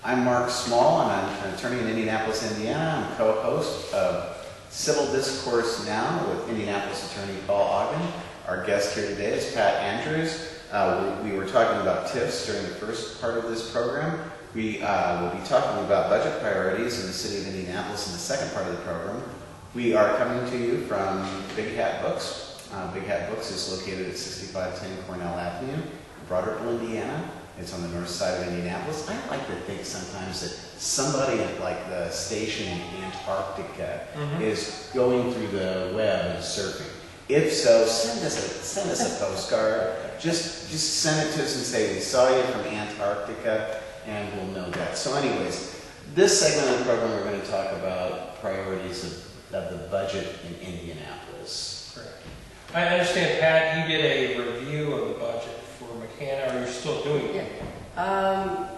I'm Mark Small, and I'm an attorney in Indianapolis, Indiana. I'm co-host of Civil Discourse Now with Indianapolis attorney Paul Ogden. Our guest here today is Pat Andrews. We were talking about TIFs during the first part of this program. We will be talking about budget priorities in the City of Indianapolis in the second part of the program. We are coming to you from Big Hat Books. Big Hat Books is located at 6510 Cornell Avenue, Broad Ripple, Indiana. It's on the north side of Indianapolis. I like to think sometimes that somebody at like the station in Antarctica is going through the web and surfing. If so, send us a postcard. Just send it to us and say we saw you from Antarctica, and we'll know that. So, anyways, this segment of the program we're going to talk about priorities of the budget in Indianapolis. Correct. I understand, Pat, you did a review of the budget for McKenna, or you're still doing it? Yeah.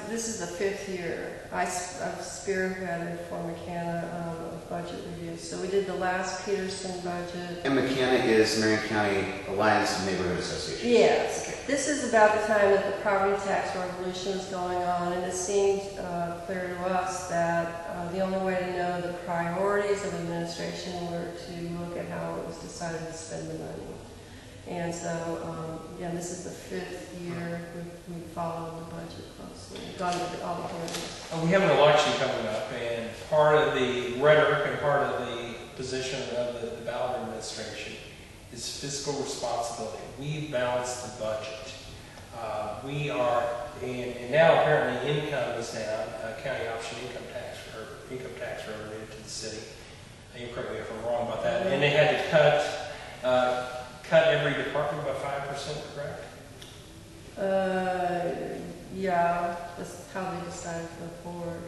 This is the 5th year. I've spearheaded for McKenna a budget review. So we did the last Peterson budget. And McKenna is Marion County Alliance of Neighborhood Associations. Yes. Okay. This is about the time that the property tax revolution was going on, and it seemed clear to us that the only way to know the priorities of administration were to look at how it was decided to spend the money. And so, yeah, this is the 5th year we followed the budget closely. We've gone to all the hearings. We have an election coming up, and part of the rhetoric and part of the position of the ballot administration is fiscal responsibility. We balance the budget. We are, and now apparently income is down, county option income tax revenue to the city. You correct me if I'm wrong about that. And they had to cut every department by 5%, correct? Yeah, that's how they decided to go forward.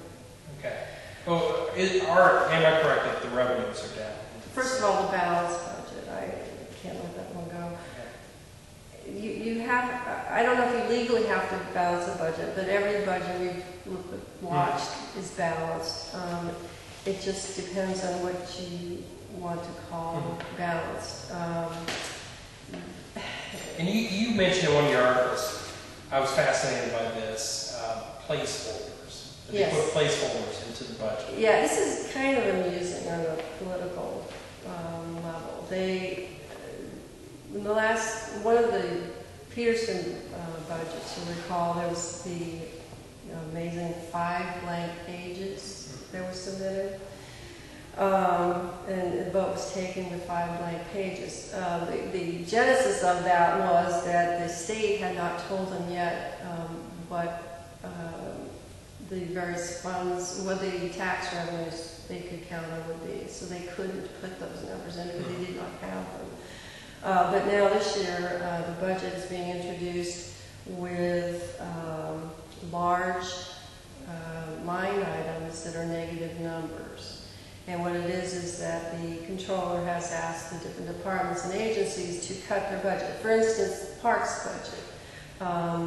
Okay. Well, am I correct that the revenues are down? First of all, the balanced budget. I can't let that one go. You have, I don't know if you legally have to balance a budget, but every budget we've watched is balanced. It just depends on what you want to call balanced. And you mentioned in one of your articles, I was fascinated by this, placeholders. They put placeholders into the budget. Yeah, this is kind of amusing on a political level. In the last, one of the Peterson budgets, you'll recall, there was the amazing 5 blank pages that were submitted. And the vote was taken with 5 blank pages. The genesis of that was that the state had not told them yet what the various funds, what the tax revenues they could count on would be. So they couldn't put those numbers in because they did not have them. But now this year, the budget is being introduced with large line items that are negative numbers. And what it is that the controller has asked the different departments and agencies to cut their budget. For instance, the Parks budget.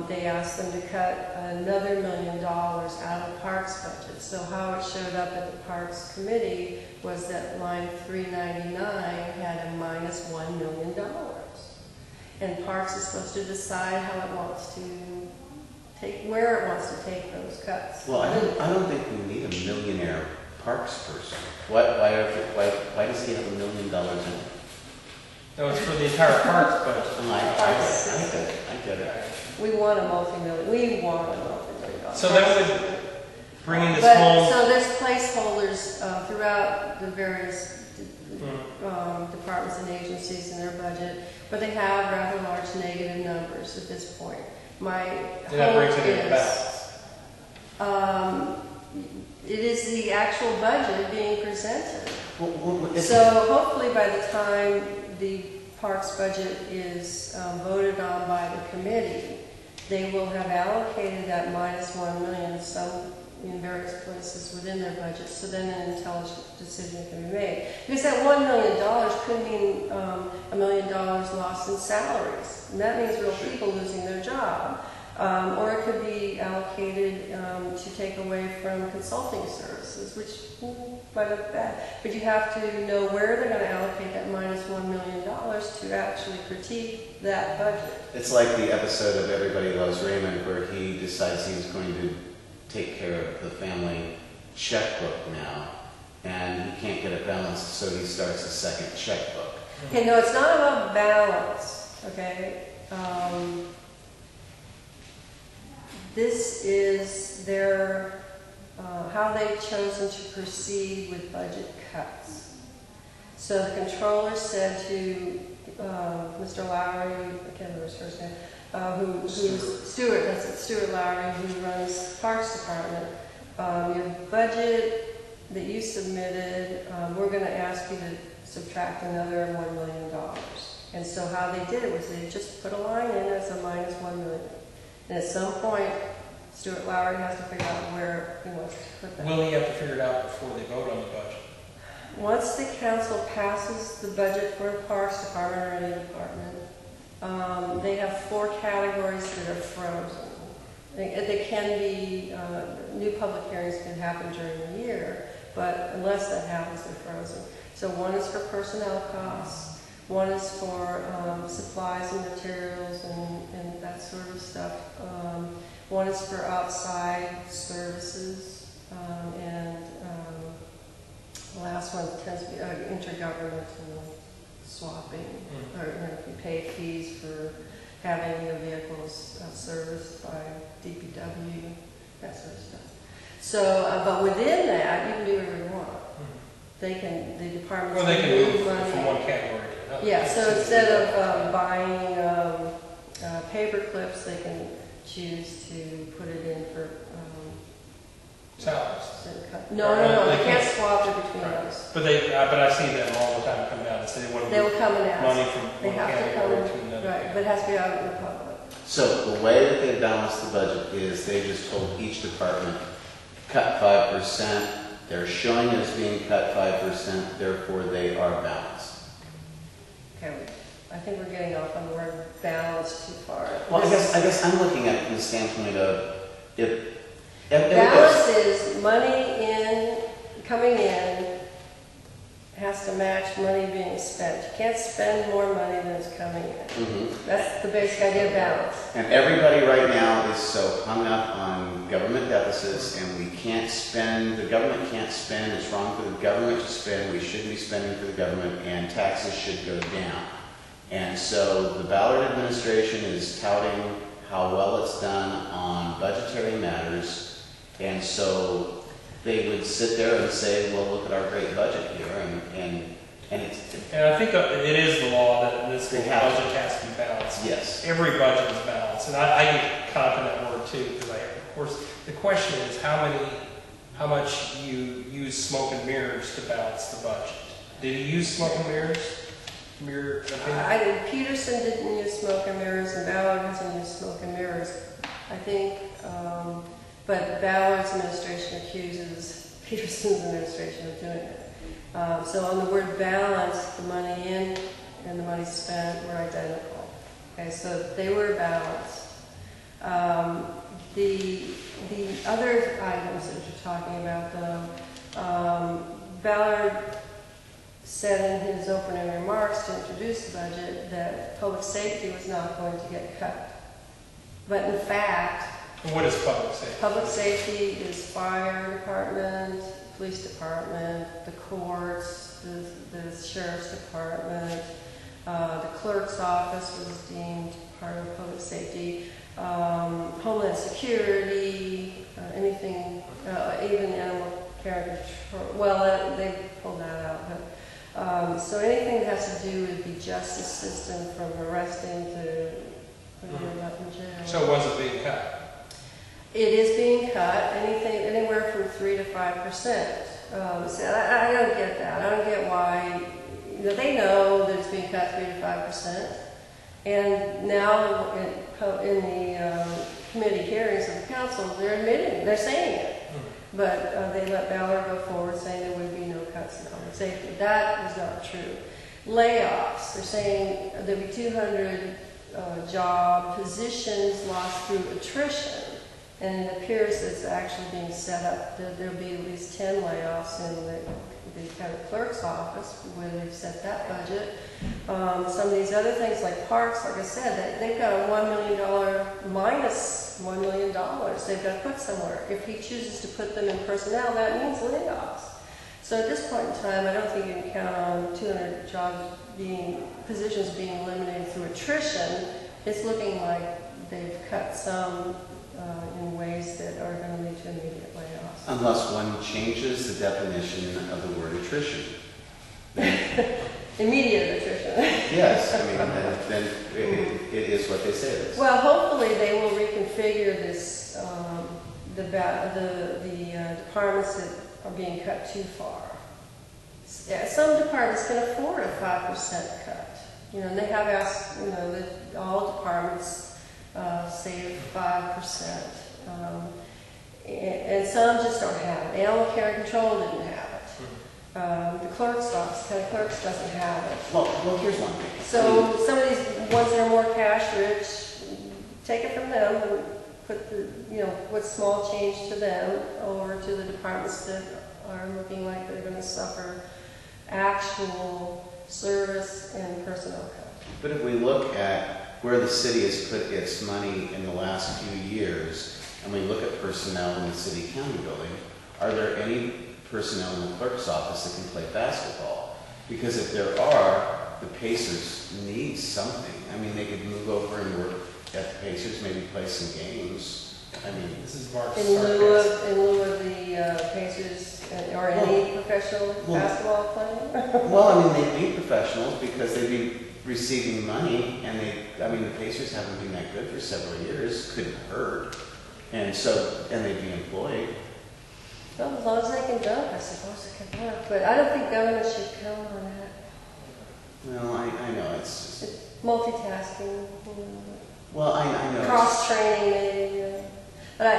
They asked them to cut another $1 million out of Parks budget. So how it showed up at the Parks Committee was that line 399 had a minus $1 million. And Parks is supposed to decide how it wants to where it wants to take those cuts. Well, I don't think we need a millionaire Parks person. Why does he have $1 million in it? No, it's for the entire Parks budget. I get it. We want a multi-million dollar. So that would bring in this So there's placeholders throughout the various departments and agencies in their budget, but they have rather large negative numbers at this point. My hope it is the actual budget being presented. So hopefully by the time the Parks budget is voted on by the committee, they will have allocated that minus $1 million in various places within their budget, so then an intelligent decision can be made. Because that $1 million could mean $1 million lost in salaries, and that means real people losing their job. Or it could be allocated to take away from consulting services, which might look bad. But you have to know where they're going to allocate that minus $1 million to actually critique that budget. It's like the episode of Everybody Loves Raymond where he decides he's going to take care of the family checkbook now, and he can't get it balanced, so he starts a second checkbook. Okay, no, it's not about balance, okay? This is their, how they've chosen to proceed with budget cuts. So the controller said to Mr. Lowry, I can't remember his first name, Stuart, that's it, Stuart Lowry, who runs Parks Department, your budget that you submitted, we're going to ask you to subtract another $1 million. And so how they did it was they just put a line in as a minus $1 million. And at some point, Stuart Lowry has to figure out where he wants to put that. Will he have to figure it out before they vote on the budget? Once the council passes the budget for the Parks Department or any department, they have 4 categories that are frozen. They can be, new public hearings can happen during the year, but unless that happens, they're frozen. So one is for personnel costs, one is for supplies and materials and that sort of stuff. One is for outside services, and the last one tends to be intergovernmental swapping, or if you pay fees for having your vehicles serviced by DPW, that sort of stuff. So, but within that, you can do whatever you want. They can, the departments Well, they can move money from one category to another. Yeah, so instead of buying paper clips, they can choose to put it in for salaries. No, they can't swap it between those. But I see them all the time come down and say they want to They will come and ask. money from They one have to come category in, to another. right, but it has to be out in the public. So the way that they balance the budget is they just told each department, cut 5%, they're showing it as being cut 5%, therefore they are balanced. Okay, I think we're getting off on the word balance too far. Well, I guess I'm looking at it from the standpoint of if balance is money coming in has to match money being spent. You can't spend more money than is coming in. That's the basic idea of balance. And everybody right now is so hung up on government deficits, and we can't spend, the government can't spend, it's wrong for the government to spend, we shouldn't be spending for the government, and taxes should go down. And so the Ballard administration is touting how well it's done on budgetary matters, and so they would sit there and say, well, look at our great budget here, and it's... And I think it is the law that this budget have to. has to be balanced. Yes. Every budget is balanced, and I get caught up in that word too, because of course, the question is how much you use smoke and mirrors to balance the budget. Did he use smoke and mirrors? From your opinion? Peterson didn't use smoke and mirrors, and Ballard hasn't used smoke and mirrors. I think, but Ballard's administration accuses Peterson's administration of doing it. So on the word balance, the money in and the money spent were identical. Okay, so they were balanced. The other items that you're talking about, though, Ballard said in his opening remarks to introduce the budget that public safety was not going to get cut. But in fact, And what is public safety? Public safety is fire department, police department, the courts, the sheriff's department, the clerk's office was deemed part of public safety, homeland security, anything, even animal care control. Well, they pulled that out, but so anything that has to do with the justice system, from arresting to putting them up in jail. So it wasn't being cut? It is being cut, anywhere from 3 to 5%. So I don't get that. I don't get why. They know that it's being cut 3 to 5%, and now in the committee hearings of the council, they're admitting, they're saying it. But they let Ballard go forward saying there would be no cuts in public safety. That was not true. Layoffs. They're saying there'll be 200 job positions lost through attrition. And it appears that it's actually being set up. There'll be at least 10 layoffs in the kind of clerk's office where they've set that budget. Some of these other things like parks, like I said, they've got a $1 million minus It's $1 million they've got to put somewhere. If he chooses to put them in personnel, that means layoffs. So at this point in time, I don't think you can count on 200 positions being eliminated through attrition. It's looking like they've cut some in ways that are going to lead to immediate layoffs. Unless one changes the definition of the word attrition. Immediate attrition. Yes, I mean, then it is what they say it is. Well, hopefully they will reconfigure this, the departments that are being cut too far. Yeah, some departments can afford a 5% cut. You know, and they have asked, you know, that all departments save 5%. And some just don't have it. Animal care and control didn't have it. The clerk's office, county clerks doesn't have it. Well, here's one thing. So some of these ones that are more cash rich, take it from them and put the, you know, what small change to them over to the departments that are looking like they're going to suffer actual service and personnel cuts. But if we look at where the city has put its money in the last few years, and we look at personnel in the city county building, are there any personnel in the clerk's office that can play basketball? Because if there are, the Pacers need something. I mean, they could move over and work at the Pacers, maybe play some games. I mean, This is Mark's In lieu of the Pacers or any professional basketball playing? well, I mean, they'd be professionals because they'd be receiving money, and the Pacers haven't been that good for several years. Couldn't hurt. And they'd be employed. Well, as long as they can dunk, I suppose it can work. But I don't think government should count on that. Well, I know, it's just... It's multitasking. Well, I know. Cross-training, maybe. But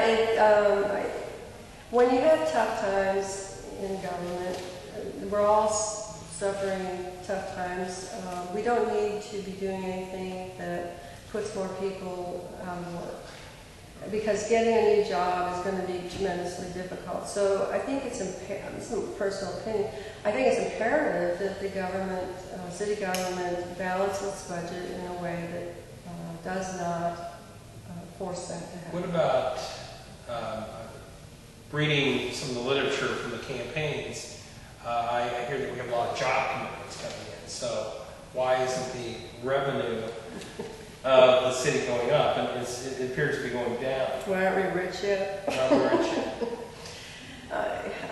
when you have tough times in government, we're all suffering tough times. We don't need to be doing anything that puts more people out of work, because getting a new job is going to be tremendously difficult. So I think this is a personal opinion, I think it's imperative that the government, city government, balance its budget in a way that does not force that to happen. What about reading some of the literature from the campaigns? I hear that we have a lot of job commitments coming in. So why isn't the revenue of the city going up? And it appears to be going down. Well, aren't we rich yet? Not rich yet.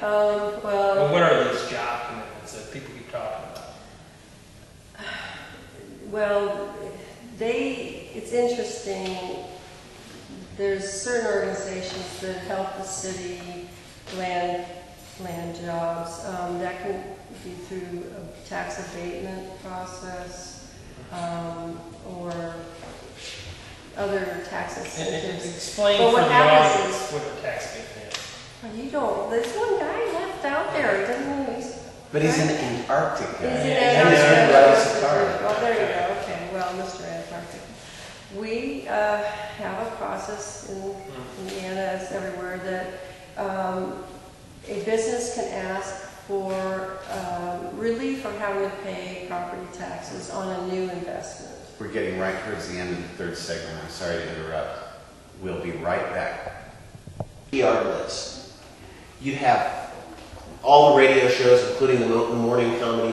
Well, Well, what are these job commitments that people keep talking about? well, it's interesting. There's certain organizations that help the city land jobs. That can be through a tax abatement process or other tax incentives. Explain But for what the happens audience what the tax abatement is. Well, you don't. There's one guy left out there. He doesn't know he's. But he's in Antarctica. He's in And he's Antarctica. going to drive us a car. Well, there you go. Okay. Well, Mr. Antarctica. We have a process in Indiana, as everywhere, that a business can ask for relief from having to pay property taxes on a new investment. We're getting right towards the end of the third segment. I'm sorry to interrupt. We'll be right back. PR list. You have all the radio shows, including the morning comedy